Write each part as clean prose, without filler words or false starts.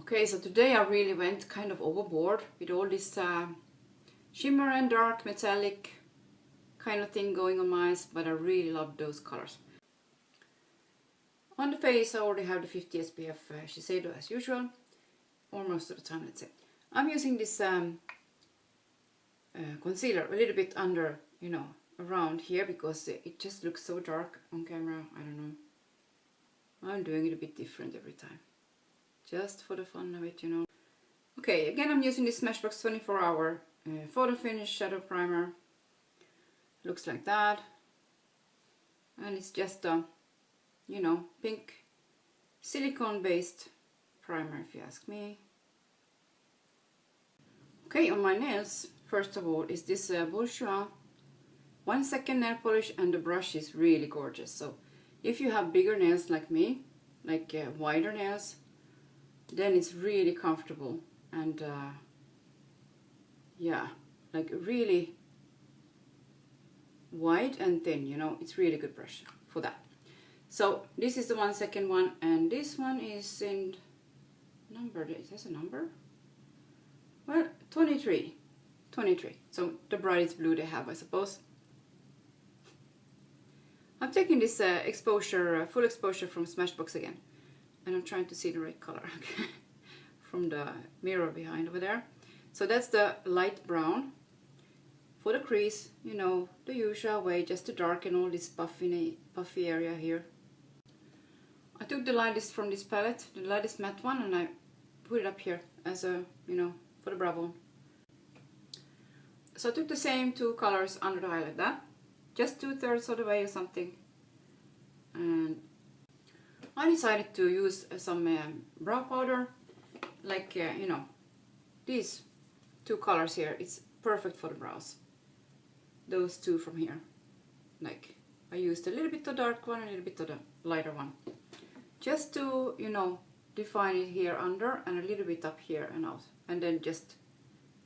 Okay, so today I really went kind of overboard with all this shimmer and dark metallic kind of thing going on my eyes, but I really love those colors. On the face I already have the 50 SPF Shiseido as usual, or most of the time, let's say. I'm using this concealer a little bit under, you know, around here, because it just looks so dark on camera. I don't know. I'm doing it a bit different every time, just for the fun of it, you know. Okay, again I'm using this Smashbox 24-hour photo finish shadow primer. Looks like that, and it's just a, you know, pink silicone based primer, if you ask me. Okay, on my nails, first of all, is this Bourjois 1 second nail polish, and the brush is really gorgeous. So if you have bigger nails like me, like wider nails, then it's really comfortable, and yeah, like really wide and thin, you know. It's really good brush for that. So this is the 1 second one, and this one is in number, is this a number? Well, 23. So the brightest blue they have, I suppose. I'm taking this exposure, full exposure from Smashbox again, and I'm trying to see the right color from the mirror behind over there. So that's the light brown. For the crease, you know, the usual way, just to darken all this puffy area here. I took the lightest from this palette, the lightest matte one, and I put it up here as a, you know, for the brow bone. So I took the same two colors under the eye like that, just 2/3 of the way or something. And I decided to use some brow powder, like, you know, these two colors here. It's perfect for the brows. Those two from here. Like, I used a little bit of dark one and a little bit of the lighter one, just to, you know, define it here under and a little bit up here and out, and then just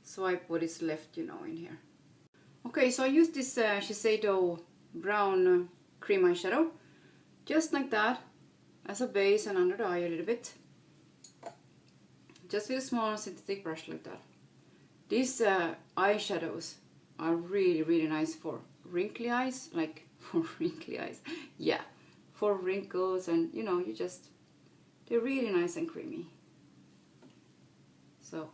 swipe what is left, you know, in here. Okay, so I used this Shiseido brown cream eyeshadow, just like that, as a base and under the eye a little bit, just with a small synthetic brush like that. These eyeshadows are really nice for wrinkly eyes, like for wrinkly eyes, yeah, for wrinkles, and you know, you just, they're really nice and creamy. So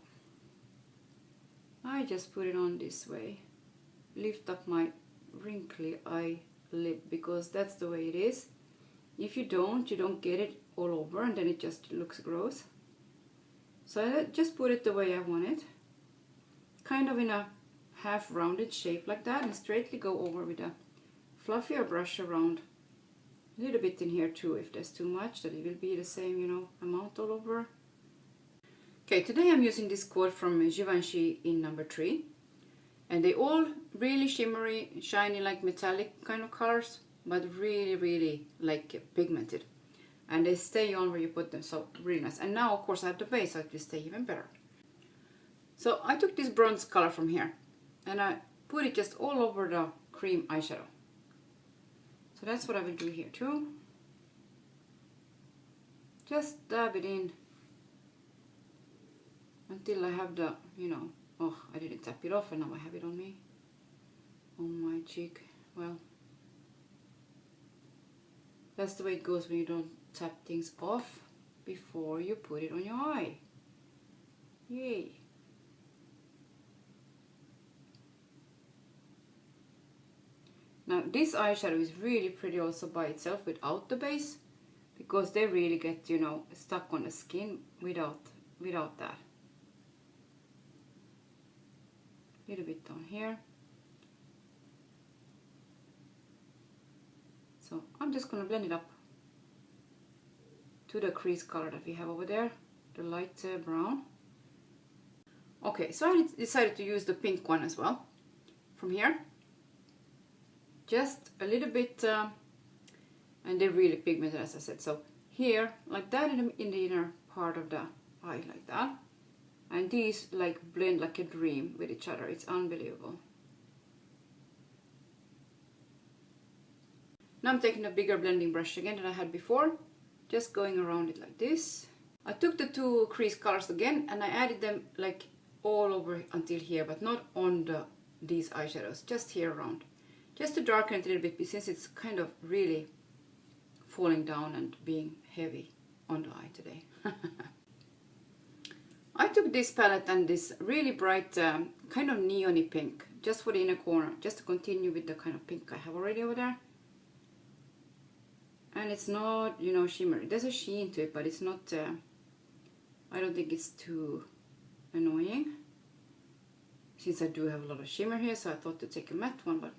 I just put it on this way, lift up my wrinkly eyelid, because that's the way it is. If you don't get it all over, and then it just looks gross. So I just put it the way I want it, kind of in a half rounded shape like that, and straightly go over with a fluffier brush around a little bit in here too, if there's too much, that it will be the same, you know, amount all over. Okay, today I'm using this quad from Givenchy in number 3, and they all really shimmery, shiny, like metallic kind of colors, but really like pigmented, and they stay on where you put them, so really nice. And now of course I have the base, so it will stay even better. So I took this bronze color from here, and I put it just all over the cream eyeshadow. So that's what I will do here too. Just dab it in until I have the, you know, oh, I didn't tap it off and now I have it on me, on my cheek. Well, that's the way it goes when you don't tap things off before you put it on your eye. Yay! Now this eyeshadow is really pretty also by itself without the base, because they really get, you know, stuck on the skin without that. A little bit down here. So I'm just gonna blend it up to the crease color that we have over there, the light brown. Okay, so I decided to use the pink one as well from here. Just a little bit, and they're really pigmented, as I said. So here, like that, in the inner part of the eye, like that. And these like blend like a dream with each other. It's unbelievable. Now I'm taking a bigger blending brush again than I had before, just going around it like this. I took the two crease colors again and I added them like all over until here, but not on these eyeshadows, just here around. Just to darken it a little bit, since it's kind of really falling down and being heavy on the eye today. I took this palette and this really bright kind of neon-y pink, just for the inner corner, just to continue with the kind of pink I have already over there. And it's not, you know, shimmery. There's a sheen to it, but it's not, I don't think it's too annoying. Since I do have a lot of shimmer here, so I thought to take a matte one, but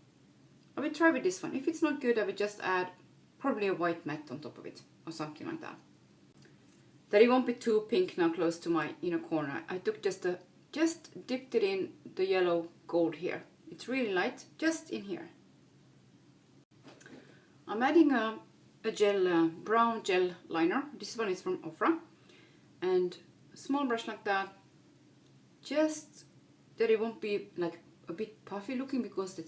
I will try with this one. If it's not good, I will just add probably a white matte on top of it, or something like that. That it won't be too pink now close to my inner corner. I took just dipped it in the yellow gold here. It's really light, just in here. I'm adding a gel, brown gel liner. This one is from Ofra. And a small brush like that. Just that it won't be like a bit puffy looking, because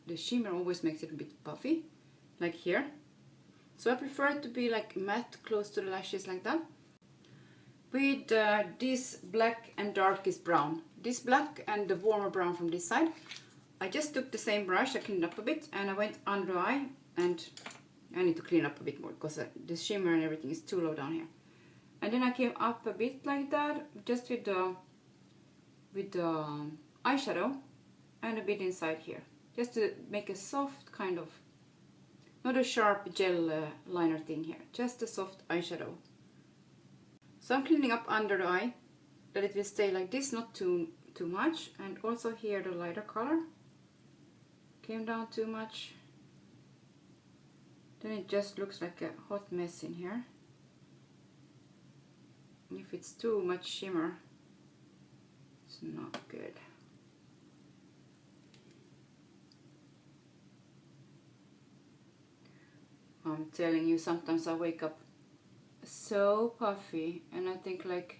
the shimmer always makes it a bit puffy, like here. So I prefer it to be like matte close to the lashes like that. With this black and darkest brown. This black and the warmer brown from this side. I just took the same brush, I cleaned up a bit, and I went under the eye, and I need to clean up a bit more because the shimmer and everything is too low down here. And then I came up a bit like that, just with the eyeshadow, and a bit inside here, just to make a soft kind of, not a sharp gel liner thing here, just a soft eyeshadow. So I'm cleaning up under the eye, that it will stay like this, not too much. And also here the lighter color came down too much. Then it just looks like a hot mess in here. If it's too much shimmer, it's not good. I'm telling you, sometimes I wake up so puffy and I think like,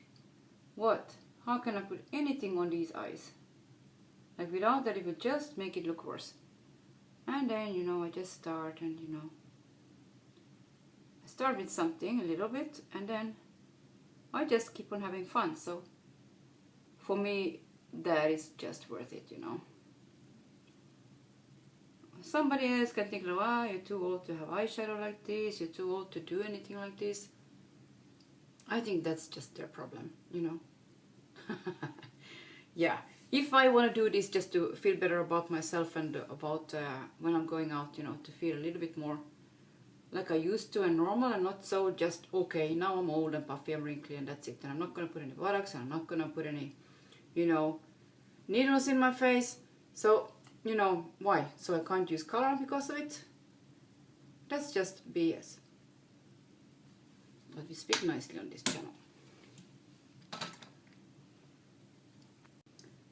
what? How can I put anything on these eyes? Like without that it would just make it look worse. And then, you know, I just start and, you know, I start with something a little bit and then I just keep on having fun. So for me, that is just worth it, you know. Somebody else can think, oh, you're too old to have eyeshadow like this, you're too old to do anything like this. I think that's just their problem, you know. Yeah, if I want to do this just to feel better about myself and about when I'm going out, you know, to feel a little bit more like I used to and normal, and not so just, okay, now I'm old and puffy and wrinkly and that's it. And I'm not going to put any products, and I'm not going to put any, you know, needles in my face. So, you know, why? So I can't use color because of it? That's just BS. But we speak nicely on this channel.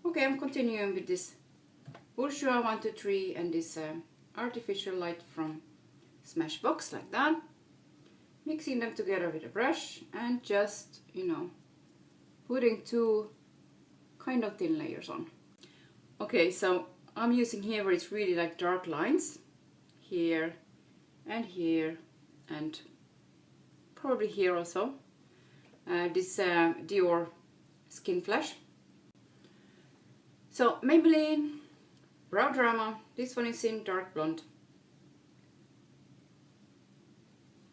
Okay, I'm continuing with this Bourjois 123 and this artificial light from Smashbox, like that. Mixing them together with a brush and just, you know, putting two kind of thin layers on. Okay, so I'm using here where it's really like dark lines. Here and probably here also. This Dior Skin Flash. So Maybelline Brow Drama. This one is in dark blonde.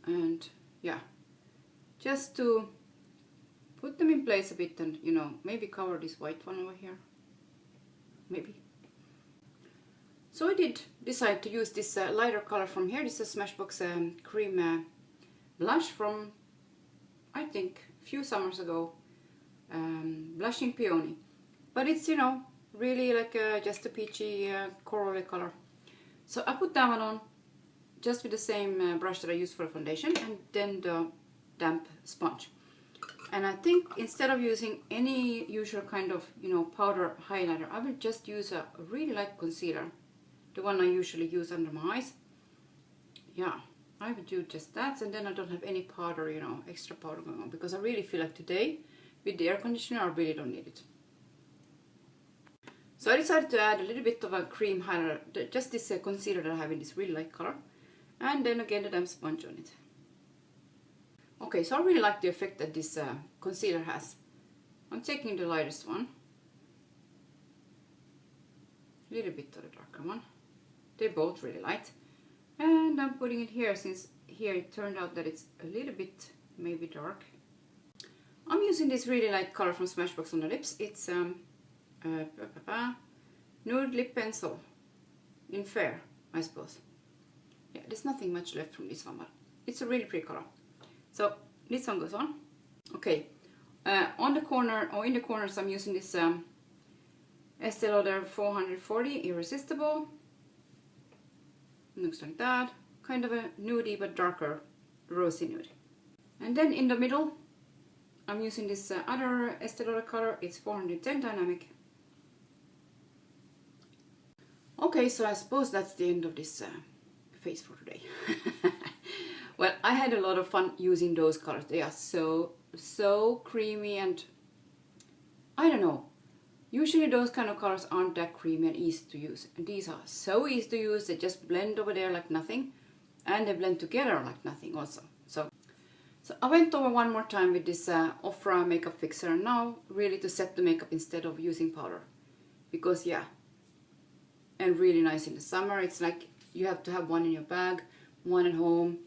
And yeah, just to put them in place a bit and, you know, maybe cover this white one over here. Maybe. So I did decide to use this lighter color from here. This is Smashbox cream blush from, I think, a few summers ago. Blushing Peony. But it's, you know, really like just a peachy coral color. So I put that one on just with the same brush that I used for the foundation, and then the damp sponge. And I think instead of using any usual kind of, you know, powder highlighter, I will just use a really light concealer. The one I usually use under my eyes. Yeah, I would do just that, and then I don't have any powder, you know, extra powder going on, because I really feel like today, with the air conditioner, I really don't need it. So I decided to add a little bit of a cream highlighter, just this concealer that I have in this really light color, and then again the damp sponge on it. Okay, so I really like the effect that this concealer has. I'm taking the lightest one. A little bit of the darker one. They're both really light. And I'm putting it here, since here it turned out that it's a little bit maybe dark. I'm using this really light color from Smashbox on the lips. It's nude lip pencil in fair, I suppose. Yeah, there's nothing much left from this one, but it's a really pretty color. So this one goes on. Okay, on the corner, or in the corners, I'm using this Estee Lauder 440 Irresistible. Looks like that. Kind of a nudie but darker rosy nude. And then in the middle, I'm using this other Estee Lauder color. It's 410 Dynamic. Okay, so I suppose that's the end of this face for today. Well, I had a lot of fun using those colors. They are so creamy, and I don't know. Usually those kind of colors aren't that creamy and easy to use. And these are so easy to use. They just blend over there like nothing. And they blend together like nothing also. So I went over one more time with this Ofra makeup fixer. And now really to set the makeup instead of using powder. Because yeah. And really nice in the summer. It's like you have to have one in your bag, one at home.